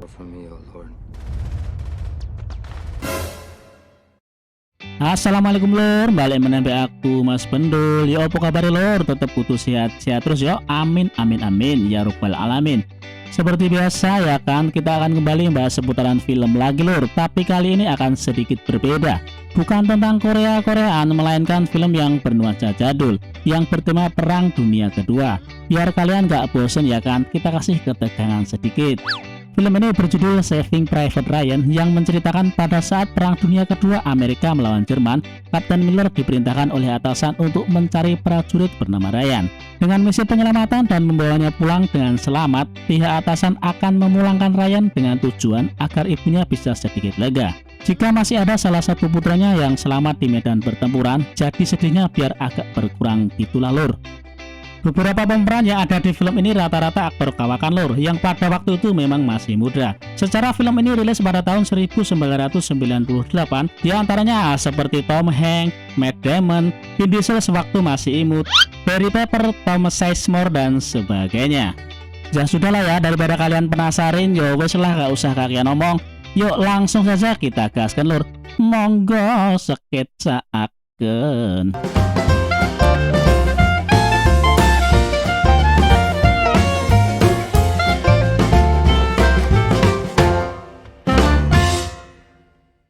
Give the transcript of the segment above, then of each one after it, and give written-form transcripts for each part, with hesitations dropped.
from me, O Lord. Assalamualaikum lor, balik menampi aku Mas Pendul. Yo apa kabar lor? Tetap kudu sehat-sehat terus yo. Amin amin amin ya rabbal alamin. Seperti biasa ya kan, kita akan kembali membahas seputaran film lagi lor. Tapi kali ini akan sedikit berbeda. Bukan tentang Korea-Koreaan, melainkan film yang bernuansa jadul, yang bertema Perang Dunia Kedua. Biar kalian gak bosen ya kan, kita kasih ketegangan sedikit. Film ini berjudul Saving Private Ryan, yang menceritakan pada saat Perang Dunia Kedua Amerika melawan Jerman, Kapten Miller diperintahkan oleh atasan untuk mencari prajurit bernama Ryan. Dengan misi penyelamatan dan membawanya pulang dengan selamat, pihak atasan akan memulangkan Ryan dengan tujuan agar ibunya bisa sedikit lega. Jika masih ada salah satu putranya yang selamat di medan pertempuran, jadi sedihnya biar agak berkurang gitulah lur. Beberapa pemeran yang ada di film ini rata-rata aktor kawakan lor, yang pada waktu itu memang masih muda. Secara film ini rilis pada tahun 1998, diantaranya seperti Tom Hanks, Matt Damon, Vin Diesel sewaktu masih imut, Barry Pepper, Thomas Sizemore, dan sebagainya. Ya sudahlah ya, daripada kalian penasarin, yo wes lah gak usah kalian ngomong. Yuk langsung saja kita gaskan lor. Monggo sketsaaken.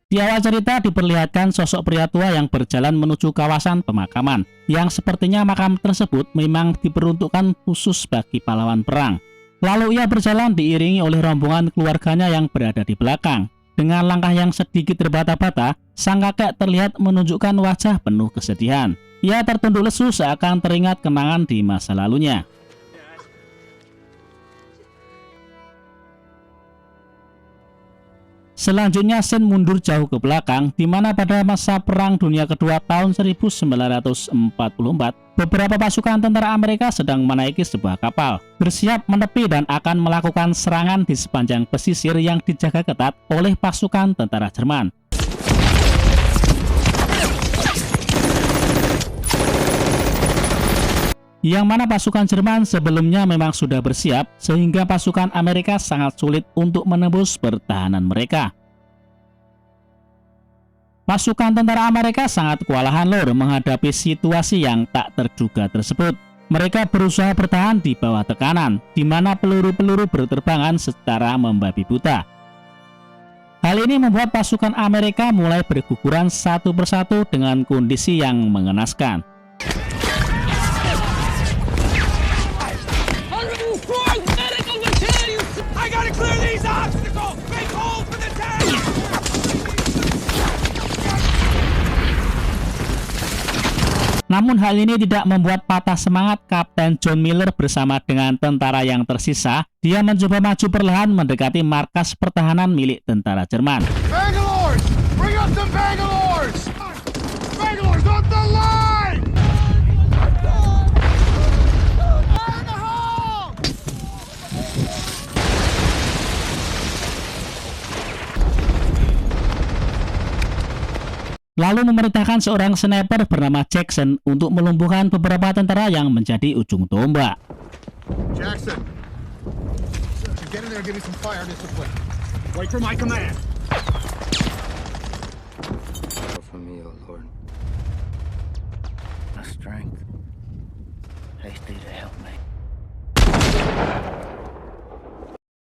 Di awal cerita diperlihatkan sosok pria tua yang berjalan menuju kawasan pemakaman, yang sepertinya makam tersebut memang diperuntukkan khusus bagi pahlawan perang. Lalu ia berjalan diiringi oleh rombongan keluarganya yang berada di belakang. Dengan langkah yang sedikit terbata-bata, sang kakek terlihat menunjukkan wajah penuh kesedihan. Ia tertunduk lesu seakan teringat kenangan di masa lalunya. Selanjutnya scene mundur jauh ke belakang, di mana pada masa Perang Dunia Kedua tahun 1944, beberapa pasukan tentara Amerika sedang menaiki sebuah kapal, bersiap menepi dan akan melakukan serangan di sepanjang pesisir yang dijaga ketat oleh pasukan tentara Jerman. Yang mana pasukan Jerman sebelumnya memang sudah bersiap, sehingga pasukan Amerika sangat sulit untuk menembus pertahanan mereka. Pasukan tentara Amerika sangat kewalahan lor menghadapi situasi yang tak terduga tersebut. Mereka berusaha bertahan di bawah tekanan, di mana peluru-peluru berterbangan secara membabi buta. Hal ini membuat pasukan Amerika mulai berguguran satu persatu dengan kondisi yang mengenaskan. Namun hal ini tidak membuat patah semangat Kapten John Miller bersama dengan tentara yang tersisa. Dia mencoba maju perlahan mendekati markas pertahanan milik tentara Jerman. Bangalores! Bring up some Bangalores! Bangalores on the line! Fire in the hole! Lalu memerintahkan seorang sniper bernama Jackson untuk melumpuhkan beberapa tentara yang menjadi ujung tombak. Jackson, get in there and give me some fire discipline. Wait for my command. From me, O Lord. My strength. Hasty to help me.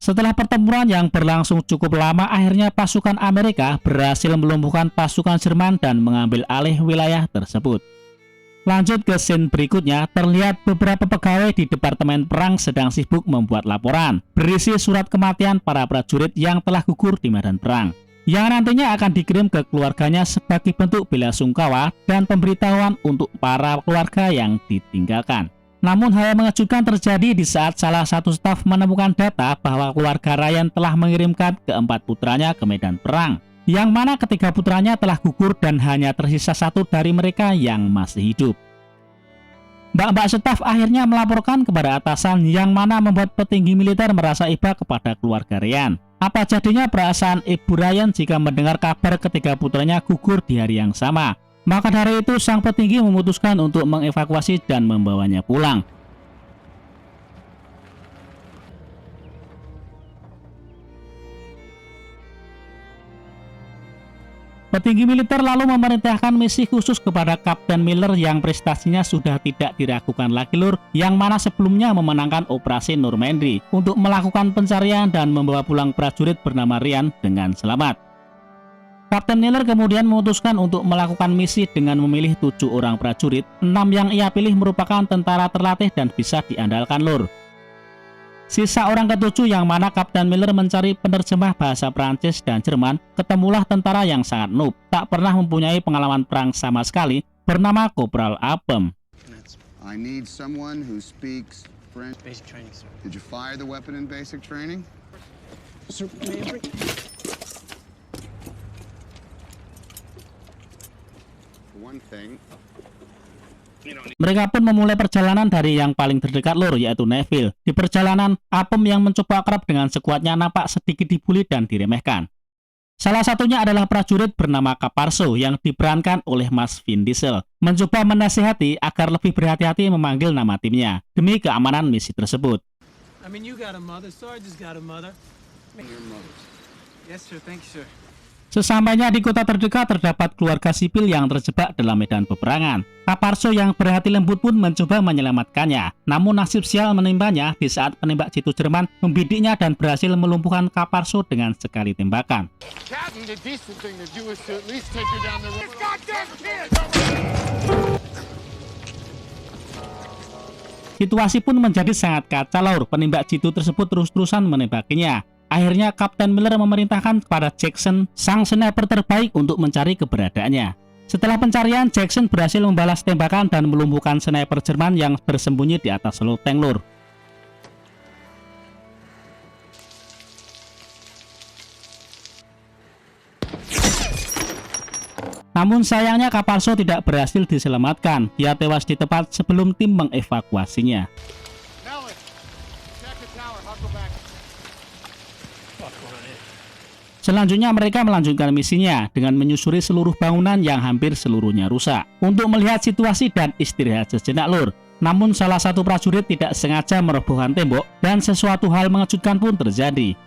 Setelah pertempuran yang berlangsung cukup lama, akhirnya pasukan Amerika berhasil melumpuhkan pasukan Jerman dan mengambil alih wilayah tersebut. Lanjut ke scene berikutnya, terlihat beberapa pegawai di Departemen Perang sedang sibuk membuat laporan berisi surat kematian para prajurit yang telah gugur di medan perang, yang nantinya akan dikirim ke keluarganya sebagai bentuk bela sungkawa dan pemberitahuan untuk para keluarga yang ditinggalkan. Namun hal yang mengejutkan terjadi di saat salah satu staf menemukan data bahwa keluarga Ryan telah mengirimkan keempat putranya ke medan perang, yang mana ketiga putranya telah gugur dan hanya tersisa satu dari mereka yang masih hidup. Mbak-mbak staf akhirnya melaporkan kepada atasan, yang mana membuat petinggi militer merasa iba kepada keluarga Ryan. Apa jadinya perasaan ibu Ryan jika mendengar kabar ketiga putranya gugur di hari yang sama? Maka dari itu sang petinggi memutuskan untuk mengevakuasi dan membawanya pulang. Petinggi militer lalu memerintahkan misi khusus kepada Kapten Miller yang prestasinya sudah tidak diragukan lagi lur, yang mana sebelumnya memenangkan operasi Normandy untuk melakukan pencarian dan membawa pulang prajurit bernama Ryan dengan selamat. Kapten Miller kemudian memutuskan untuk melakukan misi dengan memilih 7 orang prajurit. 6 yang ia pilih merupakan tentara terlatih dan bisa diandalkan lur. Sisa orang ketujuh yang mana Kapten Miller mencari penerjemah bahasa Prancis dan Jerman, ketemulah tentara yang sangat noob, tak pernah mempunyai pengalaman perang sama sekali, bernama Kopral Apem. I need someone who speaks French. Basic training, sir. Did you fire the weapon in basic training? Sir, may I bring... For one thing, Mereka pun memulai perjalanan dari yang paling terdekat lur, yaitu Neville. Di perjalanan, Apem yang mencoba akrab dengan sekuatnya nampak sedikit dibully dan diremehkan. Salah satunya adalah prajurit bernama Caparzo yang diperankan oleh Mas Vin Diesel, mencoba menasihati agar lebih berhati-hati memanggil nama timnya demi keamanan misi tersebut. I mean, you got a mother. Sarge's got a mother. your mother. Yes, sir. Thank you, sir. Sesampainya di kota terdekat terdapat keluarga sipil yang terjebak dalam medan peperangan. Caparzo yang berhati lembut pun mencoba menyelamatkannya. Namun nasib sial menimpanya di saat penembak jitu Jerman membidiknya dan berhasil melumpuhkan Caparzo dengan sekali tembakan. Captain, the decent thing to do is to at least take her down the road. Situasi pun menjadi sangat kacau lur. Penembak jitu tersebut terus-terusan menembakinya. Akhirnya Kapten Miller memerintahkan kepada Jackson, sang sniper terbaik, untuk mencari keberadaannya. Setelah pencarian, Jackson berhasil membalas tembakan dan melumpuhkan sniper Jerman yang bersembunyi di atas loteng lur. Namun sayangnya Caparzo tidak berhasil diselamatkan. Dia tewas di tempat sebelum tim mengevakuasinya. Nellis, check the tower. Huckle back. Selanjutnya mereka melanjutkan misinya dengan menyusuri seluruh bangunan yang hampir seluruhnya rusak untuk melihat situasi dan istirahat sejenak lur. Namun salah satu prajurit tidak sengaja merobohkan tembok dan sesuatu hal mengejutkan pun terjadi,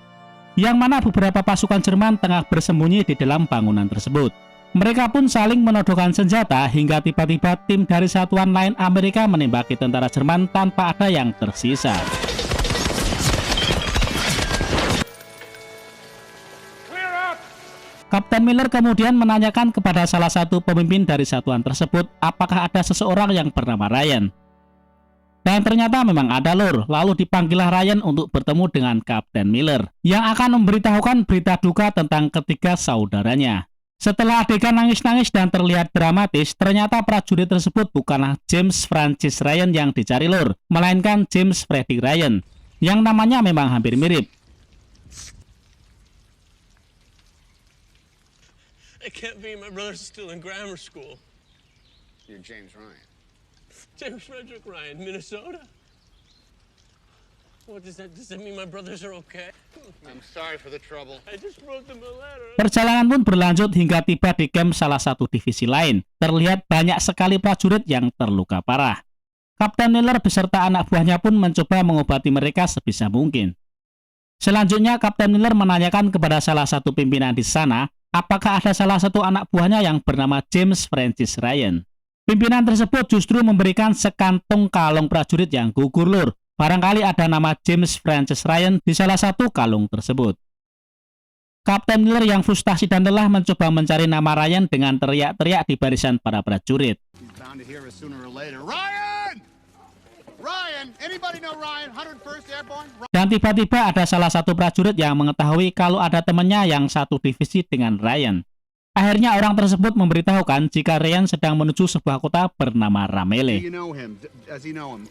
yang mana beberapa pasukan Jerman tengah bersembunyi di dalam bangunan tersebut. Mereka pun saling menodongkan senjata hingga tiba-tiba tim dari satuan lain Amerika menembaki tentara Jerman tanpa ada yang tersisa. Kapten Miller kemudian menanyakan kepada salah satu pemimpin dari satuan tersebut apakah ada seseorang yang bernama Ryan. Dan ternyata memang ada lur. Lalu dipanggillah Ryan untuk bertemu dengan Kapten Miller yang akan memberitahukan berita duka tentang ketiga saudaranya. Setelah adegan nangis-nangis dan terlihat dramatis, ternyata prajurit tersebut bukanlah James Francis Ryan yang dicari lur, melainkan James Freddy Ryan, yang namanya memang hampir mirip. It can't be. My brother's still in grammar school. You're James Ryan. James Frederick Ryan, Minnesota. What does that mean? My brothers are okay? I'm sorry for the trouble. I just wrote them a letter. Perjalanan pun berlanjut hingga tiba di camp salah satu divisi lain. Terlihat banyak sekali prajurit yang terluka parah. Kapten Miller beserta anak buahnya pun mencoba mengobati mereka sebisa mungkin. Selanjutnya Kapten Miller menanyakan kepada salah satu pimpinan di sana apakah ada salah satu anak buahnya yang bernama James Francis Ryan. Pimpinan tersebut justru memberikan sekantong kalung prajurit yang gugur lur. Barangkali ada nama James Francis Ryan di salah satu kalung tersebut. Kapten Miller yang frustasi dan lelah mencoba mencari nama Ryan dengan teriak-teriak di barisan para prajurit. He's bound to hear us sooner or later. Ryan! Ryan! Anybody know Ryan? 101st Airborne? Dan tiba-tiba ada salah satu prajurit yang mengetahui kalau ada temannya yang satu divisi dengan Ryan. Akhirnya orang tersebut memberitahukan jika Ryan sedang menuju sebuah kota bernama Do Ramele. you know him? Does he know him?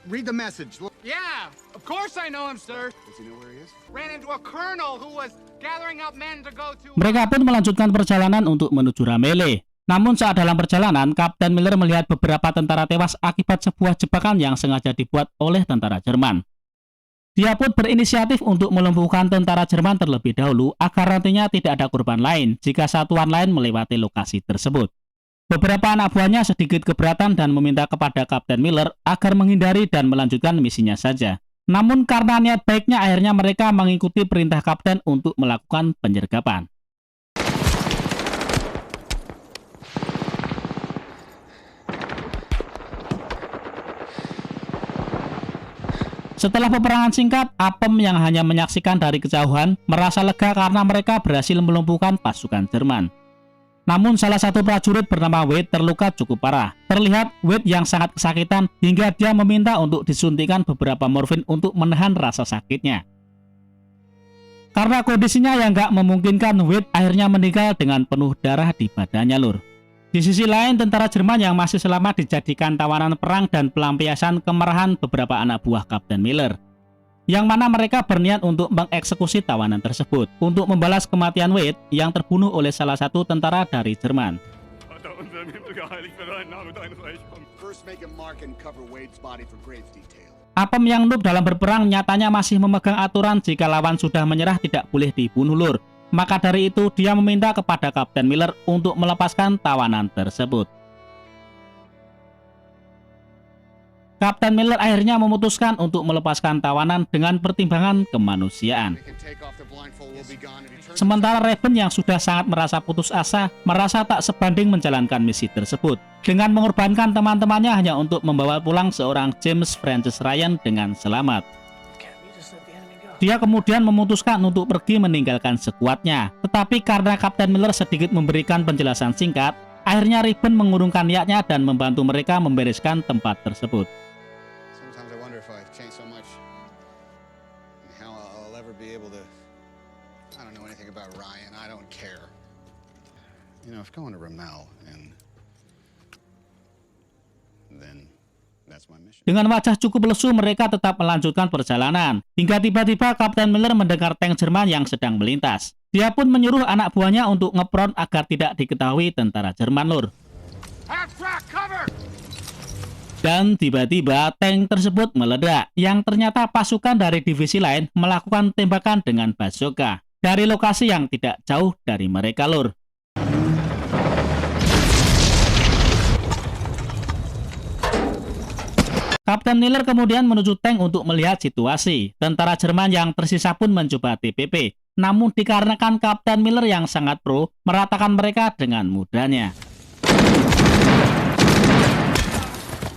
Read the message. Look. Yeah, of course I know him, sir. Does he know where he is? Ran into a colonel who was gathering up men to go to... Mereka pun melanjutkan perjalanan untuk menuju Ramele. Namun saat dalam perjalanan, Kapten Miller melihat beberapa tentara tewas akibat sebuah jebakan yang sengaja dibuat oleh tentara Jerman. Dia pun berinisiatif untuk melumpuhkan tentara Jerman terlebih dahulu agar nantinya tidak ada korban lain jika satuan lain melewati lokasi tersebut. Beberapa anak buahnya sedikit keberatan dan meminta kepada Kapten Miller agar menghindari dan melanjutkan misinya saja. Namun karena niat baiknya akhirnya mereka mengikuti perintah Kapten untuk melakukan penyergapan. Setelah peperangan singkat, Apem yang hanya menyaksikan dari kejauhan merasa lega karena mereka berhasil melumpuhkan pasukan Jerman. Namun salah satu prajurit bernama Wade terluka cukup parah. Terlihat Wade yang sangat kesakitan hingga dia meminta untuk disuntikan beberapa morfin untuk menahan rasa sakitnya. Karena kondisinya yang gak memungkinkan, Wade akhirnya meninggal dengan penuh darah di badannya, lur. Di sisi lain, tentara Jerman yang masih selamat dijadikan tawanan perang dan pelampiasan kemarahan beberapa anak buah Kapten Miller, yang mana mereka berniat untuk mengeksekusi tawanan tersebut untuk membalas kematian Wade yang terbunuh oleh salah satu tentara dari Jerman. First, make a mark and cover Wade's body for grave detail. Apem yang noob dalam berperang nyatanya masih memegang aturan jika lawan sudah menyerah tidak boleh dibunuh, lur. Maka dari itu dia meminta kepada Kapten Miller untuk melepaskan tawanan tersebut. Kapten Miller akhirnya memutuskan untuk melepaskan tawanan dengan pertimbangan kemanusiaan. They can take off their blindfold, will be gone, and he turns Sementara Raven yang sudah sangat merasa putus asa, merasa tak sebanding menjalankan misi tersebut, dengan mengorbankan teman-temannya hanya untuk membawa pulang seorang James Francis Ryan dengan selamat. Can't we just let the enemy go? Dia kemudian memutuskan untuk pergi meninggalkan skuadnya. Tetapi karena Kapten Miller sedikit memberikan penjelasan singkat, akhirnya Raven mengurungkan niatnya dan membantu mereka membereskan tempat tersebut. Sometimes I wonder if I've changed so much and how I'll ever be able to. I don't know anything about Ryan. I don't care. You know, if going to Ramel and then that's my mission. Dengan wajah cukup lesu, mereka tetap melanjutkan perjalanan. Hingga tiba-tiba Kapten Miller mendengar tank Jerman yang sedang melintas. Dia pun menyuruh anak buahnya untuk ngepron agar tidak diketahui tentara Jerman, lur. Dan tiba-tiba tank tersebut meledak, yang ternyata pasukan dari divisi lain melakukan tembakan dengan bazooka dari lokasi yang tidak jauh dari mereka, lur. Kapten Miller kemudian menuju tank untuk melihat situasi. Tentara Jerman yang tersisa pun mencoba TPP, namun dikarenakan Kapten Miller yang sangat pro, meratakan mereka dengan mudahnya.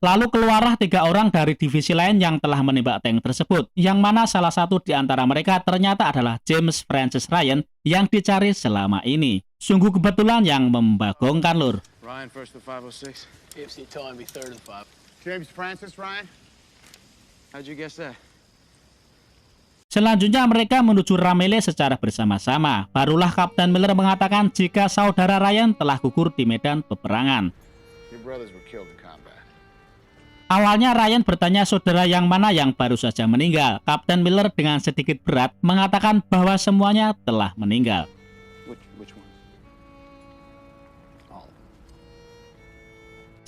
Lalu keluarlah 3 orang dari divisi lain yang telah menembak tank tersebut, yang mana salah satu di antara mereka ternyata adalah James Francis Ryan yang dicari selama ini. Sungguh kebetulan yang membagongkan, lur. Ryan, first to 506. AFC told me third and five. James Francis, Ryan. How'd you guess that? Selanjutnya mereka menuju Ramele secara bersama-sama. Barulah Kapten Miller mengatakan jika saudara Ryan telah gugur di medan peperangan. Your brothers were killed in combat. Awalnya Ryan bertanya saudara yang mana yang baru saja meninggal. Kapten Miller dengan sedikit berat mengatakan bahwa semuanya telah meninggal. Which ones? All of them.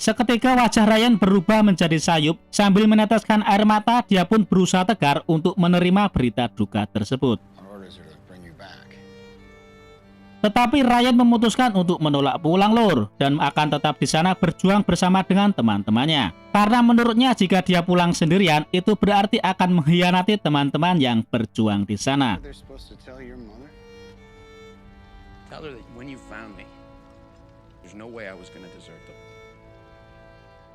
Seketika wajah Ryan berubah menjadi sayup. Sambil meneteskan air mata, dia pun berusaha tegar untuk menerima berita duka tersebut. Our orders are to bring you back. Tetapi Ryan memutuskan untuk menolak pulang, lur, dan akan tetap di sana berjuang bersama dengan teman-temannya. Karena menurutnya jika dia pulang sendirian, itu berarti akan mengkhianati teman-teman yang berjuang di sana. They're supposed to tell your mother? Tell her that when you found me, there's no way I was gonna desert them.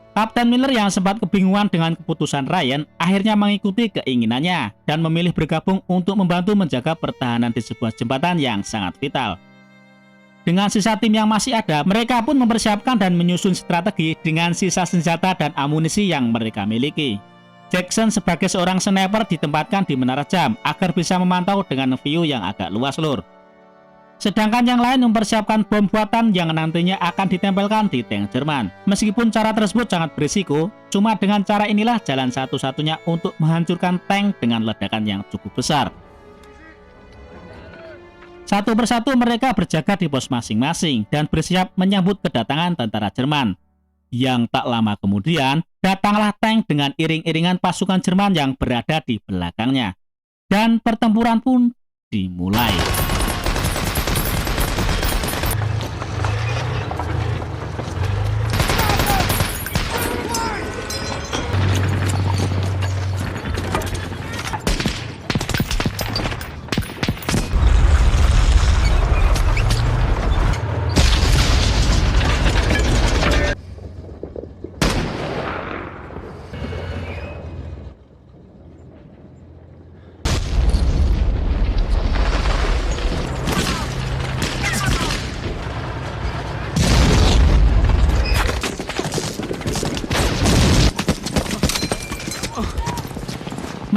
Kapten Miller yang sempat kebingungan dengan keputusan Ryan, akhirnya mengikuti keinginannya dan memilih bergabung untuk membantu menjaga pertahanan di sebuah jembatan yang sangat vital. Dengan sisa tim yang masih ada, mereka pun mempersiapkan dan menyusun strategi dengan sisa senjata dan amunisi yang mereka miliki. Jackson sebagai seorang sniper ditempatkan di menara jam agar bisa memantau dengan view yang agak luas, lur. Sedangkan yang lain mempersiapkan bom buatan yang nantinya akan ditempelkan di tank Jerman. Meskipun cara tersebut sangat berisiko, cuma dengan cara inilah jalan satu-satunya untuk menghancurkan tank dengan ledakan yang cukup besar. Satu persatu mereka berjaga di pos masing-masing dan bersiap menyambut kedatangan tentara Jerman. Yang tak lama kemudian, datanglah tank dengan iring-iringan pasukan Jerman yang berada di belakangnya. Dan pertempuran pun dimulai.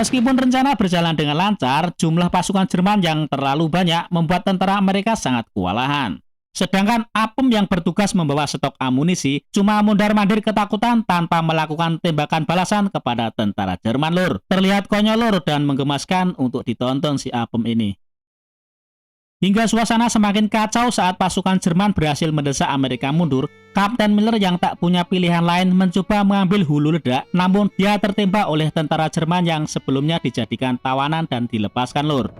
Meskipun rencana berjalan dengan lancar, jumlah pasukan Jerman yang terlalu banyak membuat tentara mereka sangat kewalahan. Sedangkan Apem yang bertugas membawa stok amunisi cuma mondar-mandir ketakutan tanpa melakukan tembakan balasan kepada tentara Jerman, lur. Terlihat konyol, lur, dan menggemaskan untuk ditonton si Apem ini. Hingga suasana semakin kacau saat pasukan Jerman berhasil mendesak Amerika mundur, Kapten Miller yang tak punya pilihan lain mencoba mengambil hulu ledak, namun dia tertembak oleh tentara Jerman yang sebelumnya dijadikan tawanan dan dilepaskan, lur.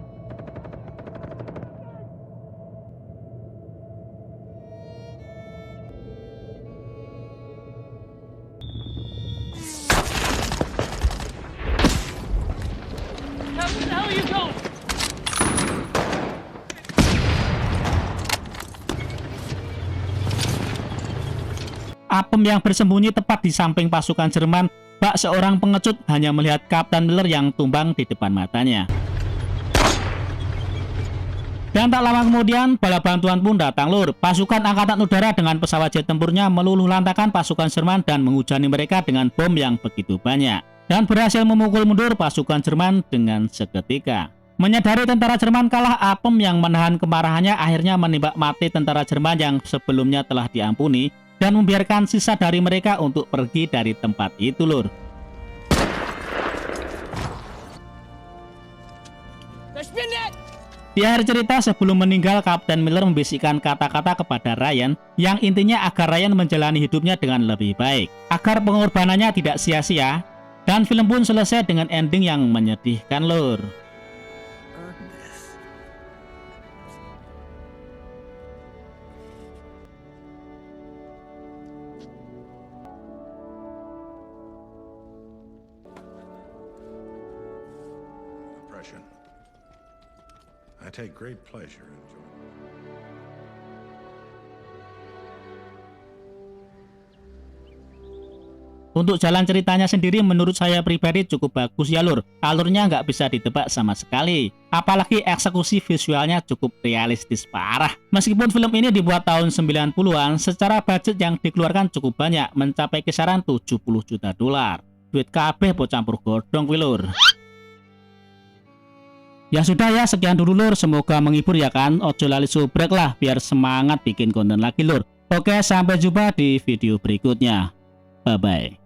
Apem yang bersembunyi tepat di samping pasukan Jerman, bak seorang pengecut hanya melihat Kapten Miller yang tumbang di depan matanya. Dan tak lama kemudian, bala bantuan pun datang, lur. Pasukan Angkatan Udara dengan pesawat jet tempurnya meluluh lantakan pasukan Jerman dan menghujani mereka dengan bom yang begitu banyak. Dan berhasil memukul mundur pasukan Jerman dengan seketika. Menyadari tentara Jerman kalah, Apem yang menahan kemarahannya akhirnya menembak mati tentara Jerman yang sebelumnya telah diampuni dan membiarkan sisa dari mereka untuk pergi dari tempat itu, lur. Di akhir cerita, sebelum meninggal, Kapten Miller membisikkan kata-kata kepada Ryan yang intinya agar Ryan menjalani hidupnya dengan lebih baik, agar pengorbanannya tidak sia-sia, dan film pun selesai dengan ending yang menyedihkan, lur. I take great pleasure in joining. Untuk jalan ceritanya sendiri menurut saya pribadi cukup bagus ya, lur. Alurnya nggak bisa ditebak sama sekali. Apalagi eksekusi visualnya cukup realistis parah. Meskipun film ini dibuat tahun 90-an, secara budget yang dikeluarkan cukup banyak, mencapai kisaran 70 juta dolar. Duit kabeh po campur godhong kuwi, lur. Ya sudah ya, sekian dulu, lur. Semoga menghibur ya kan. Ojo lali subrek lah biar semangat bikin konten lagi, lur. Oke, sampai jumpa di video berikutnya. Bye-bye.